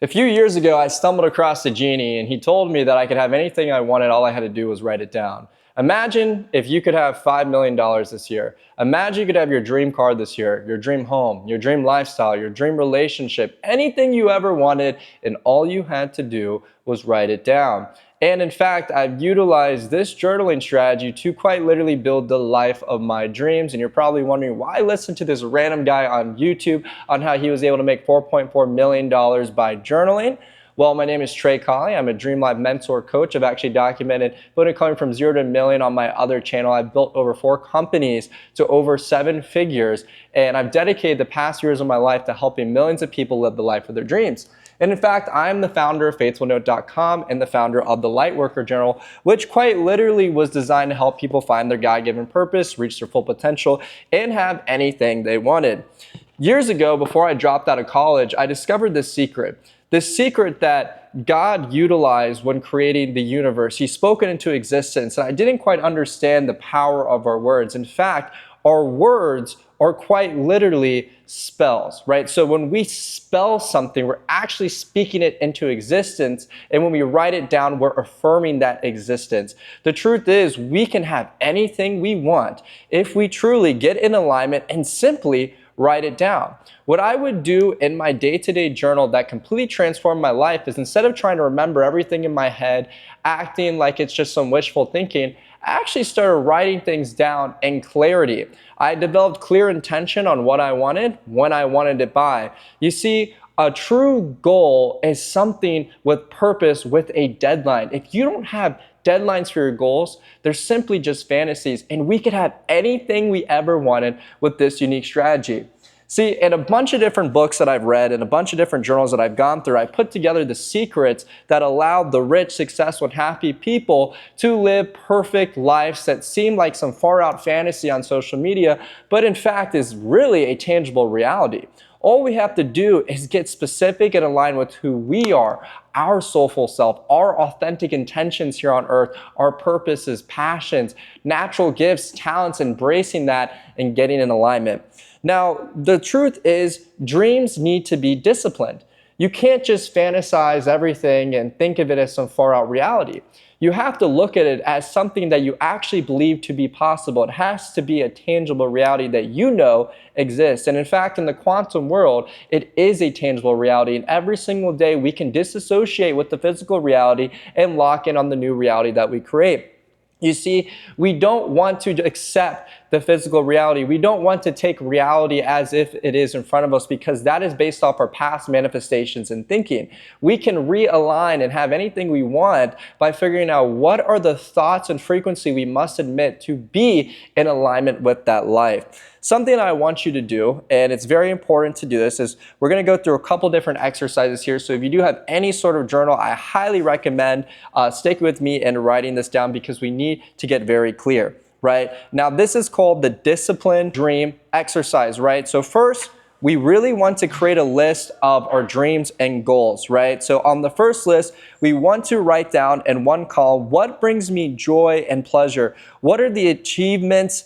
A few years ago, I stumbled across a genie and he told me that I could have anything I wanted. All I had to do was write it down. Imagine if you could have $5 million this year. Imagine you could have your dream car this year, your dream home, your dream lifestyle, your dream relationship, anything you ever wanted, and all you had to do was write it down. And in fact, I've utilized this journaling strategy to quite literally build the life of my dreams. And you're probably wondering why listen to this random guy on YouTube on how he was able to make $4.4 million by journaling. Well, my name is Trey Colley. I'm a Dream Life mentor coach. I've actually documented building coming from 0 to a million on my other channel. I've built over 4 companies to over 7 figures. And I've dedicated the past years of my life to helping millions of people live the life of their dreams. And in fact, I'm the founder of FaithfulNote.com and the founder of the Lightworker Journal, which quite literally was designed to help people find their God-given purpose, reach their full potential, and have anything they wanted. Years ago, before I dropped out of college, I discovered this secret that God utilized when creating the universe. He spoke it into existence, and I didn't quite understand the power of our words. In fact, our words are quite literally spells, right? So when we spell something, we're actually speaking it into existence, and when we write it down, we're affirming that existence. The truth is, we can have anything we want if we truly get in alignment and simply write it down. What I would do in my day-to-day journal that completely transformed my life is, instead of trying to remember everything in my head, acting like it's just some wishful thinking, I actually started writing things down in clarity. I developed clear intention on what I wanted, when I wanted it by. You see, a true goal is something with purpose, with a deadline. If you don't have deadlines for your goals, they're simply just fantasies, and we could have anything we ever wanted with this unique strategy. See, in a bunch of different books that I've read and a bunch of different journals that I've gone through, I put together the secrets that allowed the rich, successful, and happy people to live perfect lives that seem like some far-out fantasy on social media, but in fact is really a tangible reality. All we have to do is get specific and align with who we are, our soulful self, our authentic intentions here on earth, our purposes, passions, natural gifts, talents, embracing that and getting in alignment. Now, the truth is, dreams need to be disciplined. You can't just fantasize everything and think of it as some far-out reality. You have to look at it as something that you actually believe to be possible. It has to be a tangible reality that you know exists. And in fact, in the quantum world, it is a tangible reality. And every single day, we can disassociate with the physical reality and lock in on the new reality that we create. You see, we don't want to accept the physical reality. We don't want to take reality as if it is in front of us, because that is based off our past manifestations and thinking. We can realign and have anything we want by figuring out what are the thoughts and frequency we must admit to be in alignment with that life. Something I want you to do, and it's very important to do this, is we're going to go through a couple different exercises here. So if you do have any sort of journal, I highly recommend sticking with me and writing this down, because we need to get very clear, right? Now, this is called the Discipline Dream Exercise, right? So first, we really want to create a list of our dreams and goals, right? So on the first list, we want to write down in one column, what brings me joy and pleasure? What are the achievements,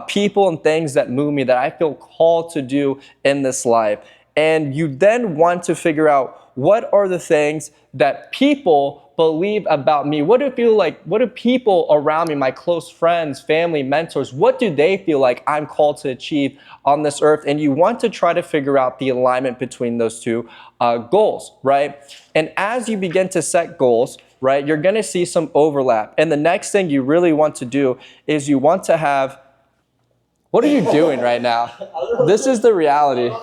people and things that move me, that I feel called to do in this life? And you then want to figure out, what are the things that people believe about me? What do people around me, my close friends, family, mentors, what do they feel like I'm called to achieve on this earth? And you want to try to figure out the alignment between those two goals, right? And as you begin to set goals, right, you're going to see some overlap. And the next thing you really want to do is you want to have, what are you doing right now? This is the reality.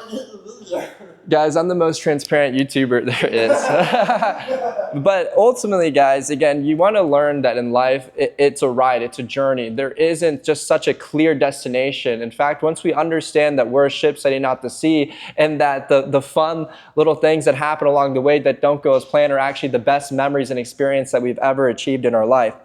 Guys, I'm the most transparent YouTuber there is. But ultimately, guys, again, you want to learn that in life, it's a ride, it's a journey. There isn't just such a clear destination. In fact, once we understand that we're a ship setting out to sea, and that the fun little things that happen along the way that don't go as planned are actually the best memories and experience that we've ever achieved in our life,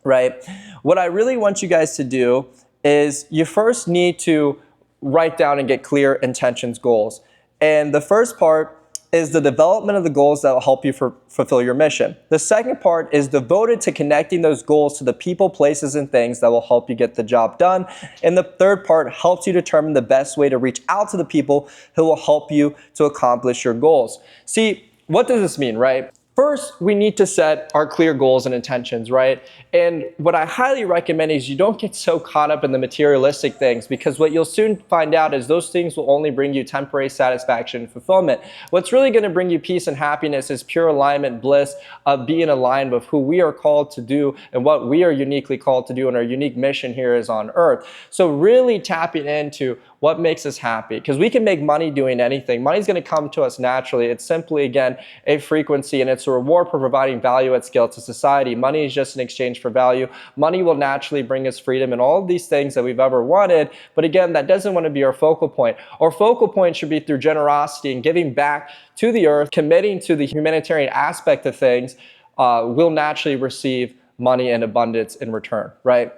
right? What I really want you guys to do is you first need to write down and get clear intentions, goals. And the first part is the development of the goals that will help you fulfill your mission. The second part is devoted to connecting those goals to the people, places, and things that will help you get the job done. And the third part helps you determine the best way to reach out to the people who will help you to accomplish your goals. See, What does this mean, right? First, we need to set our clear goals and intentions, right? And what I highly recommend is you don't get so caught up in the materialistic things, because what you'll soon find out is those things will only bring you temporary satisfaction and fulfillment. What's really going to bring you peace and happiness is pure alignment, bliss of being aligned with who we are called to do and what we are uniquely called to do, and our unique mission here is on earth. So really tapping into what makes us happy, because we can make money doing anything. Money's going to come to us naturally. It's simply, again, a frequency, and it's a reward for providing value at scale to society. Money is just an exchange for value. Money will naturally bring us freedom and all of these things that we've ever wanted. But again, that doesn't want to be our focal point. Our focal point should be through generosity and giving back to the earth, committing to the humanitarian aspect of things. We'll naturally receive money in abundance in return, right?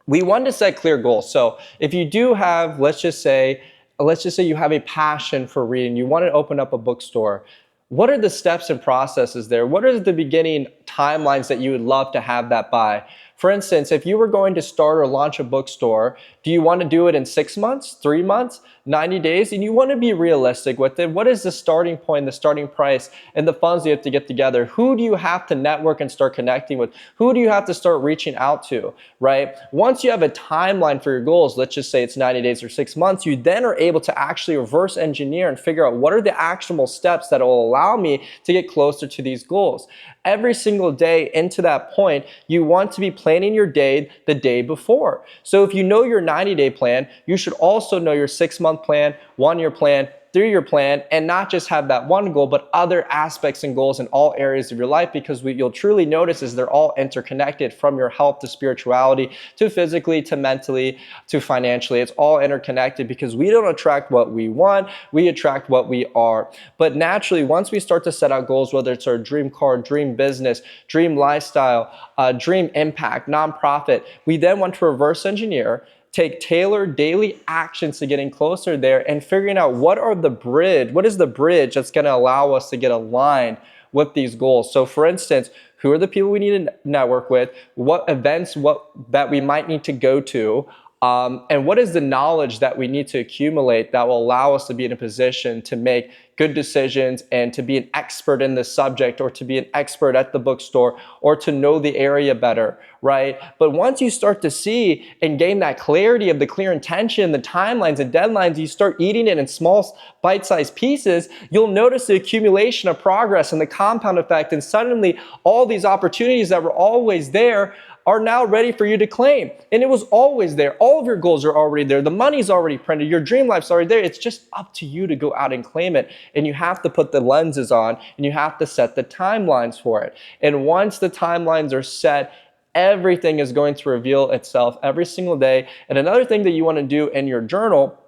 We want to set clear goals. So if you do have, let's just say you have a passion for reading, you want to open up a bookstore. What are the steps and processes there? What are the beginning timelines that you would love to have that by? For instance, if you were going to start or launch a bookstore, do you want to do it in 6 months, 3 months, 90 days? And you want to be realistic with it. What is the starting point, the starting price, and the funds you have to get together? Who do you have to network and start connecting with? Who do you have to start reaching out to, right? Once you have a timeline for your goals, let's just say it's 90 days or 6 months, you then are able to actually reverse engineer and figure out what are the actionable steps that will allow me to get closer to these goals. Every single day into that point, you want to be planning your day the day before. So if you know your 90-day plan, you should also know your 6-month plan, 1-year plan, 3-year plan, and not just have that one goal, but other aspects and goals in all areas of your life, because what you'll truly notice is they're all interconnected, from your health to spirituality, to physically, to mentally, to financially. It's all interconnected, because we don't attract what we want, we attract what we are. But naturally, once we start to set out goals, whether it's our dream car, dream business, dream lifestyle, dream impact, nonprofit, we then want to reverse engineer, take tailored daily actions to getting closer there, and figuring out what is the bridge that's going to allow us to get aligned with these goals. So for instance, who are the people we need to network with, what events that we might need to go to, and what is the knowledge that we need to accumulate that will allow us to be in a position to make good decisions and to be an expert in the subject, or to be an expert at the bookstore, or to know the area better, right? But once you start to see and gain that clarity of the clear intention, the timelines and deadlines, you start eating it in small bite-sized pieces, you'll notice the accumulation of progress and the compound effect, and suddenly all these opportunities that were always there are now ready for you to claim. And it was always there. All of your goals are already there. The money's already printed. Your dream life's already there. It's just up to you to go out and claim it. And you have to put the lenses on, and you have to set the timelines for it. And once the timelines are set, everything is going to reveal itself every single day. And another thing that you want to do in your journal,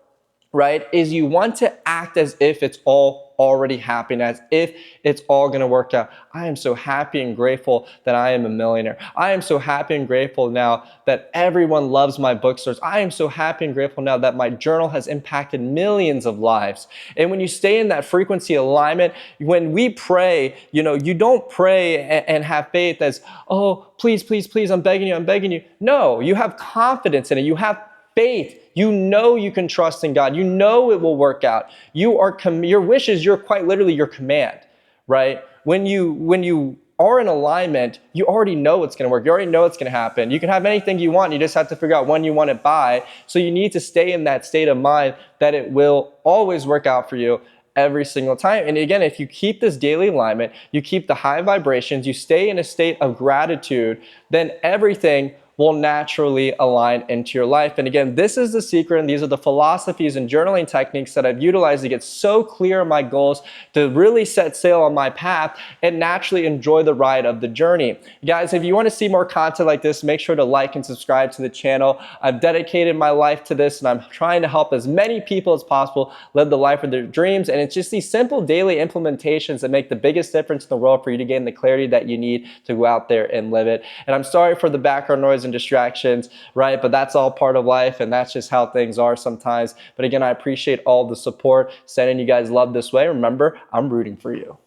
right, is you want to act as if it's all already happening, as if it's all going to work out. I am so happy and grateful that I am a millionaire. I am so happy and grateful now that everyone loves my bookstores. I am so happy and grateful now that my journal has impacted millions of lives. And when you stay in that frequency alignment, when we pray, you don't pray and have faith as, oh, please, please, please, I'm begging you, I'm begging you. No, you have confidence in it. You have faith. You know you can trust in God. You know it will work out. Your wishes, you're quite literally your command, right? When you are in alignment, you already know it's going to work. You already know it's going to happen. You can have anything you want. You just have to figure out when you want it by. So you need to stay in that state of mind that it will always work out for you every single time. And again, if you keep this daily alignment, you keep the high vibrations, you stay in a state of gratitude, then everything will naturally align into your life. And again, this is the secret, and these are the philosophies and journaling techniques that I've utilized to get so clear on my goals, to really set sail on my path and naturally enjoy the ride of the journey. Guys, if you want to see more content like this, make sure to like and subscribe to the channel. I've dedicated my life to this, and I'm trying to help as many people as possible live the life of their dreams. And it's just these simple daily implementations that make the biggest difference in the world for you to gain the clarity that you need to go out there and live it. And I'm sorry for the background noise and distractions, right? But that's all part of life, and that's just how things are sometimes. But again, I appreciate all the support, sending you guys love this way. Remember, I'm rooting for you.